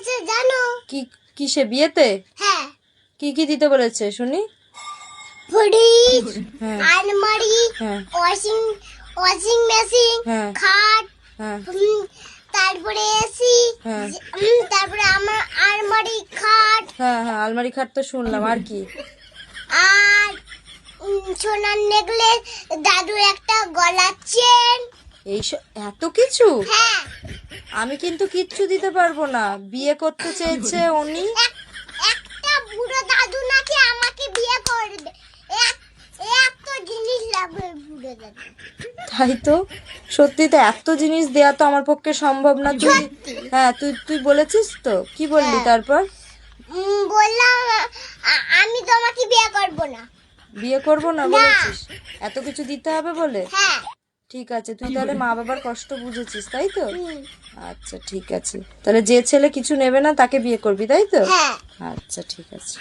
বলেছে জানো? কি কিসে বিয়েতে? হ্যাঁ, কি কি দিতে বলেছে শুনি? ফ্রিজ, হ্যাঁ আলমারি, হ্যাঁ ওয়াশিং মেশিন, হ্যাঁ খাট, হ্যাঁ তারপরে এসি, হ্যাঁ তারপরে আমার আলমারি, খাট, হ্যাঁ হ্যাঁ আলমারি খাট তো শুনলাম, আর কি? আর সোনার নেকলেস, দাদুর একটা গলার চেন। এইসব এত কিছু? হ্যাঁ, আমি কিন্তু কিচ্ছু দিতে পারবো না। বিয়ে করতে চেয়েছে উনি। একটা বুড়ো দাদু নাকি আমাকে বিয়ে করবে। এত জিনিস লাগবে বুড়ো দাদু। তাই তো, সত্যি তো, এত জিনিস দেয়া তো আমার পক্ষে সম্ভব না। তুই হ্যাঁ তুই বলেছিস তো? কি বললি হ্যাঁ। তারপর? বললাম আমি তোমাকে বিয়ে করব না। বিয়ে করবো না বলেছিস? এত কিছু দিতে হবে বলে? হ্যাঁ। ঠিক আছে, তুই তাহলে মা বাবার কষ্ট বুঝেছিস, তাই তো? হুম, আচ্ছা ঠিক আছে, তাহলে যে ছেলে কিছু নেবে না তাকে বিয়ে করবি, তাই তো? হ্যাঁ। আচ্ছা ঠিক আছে।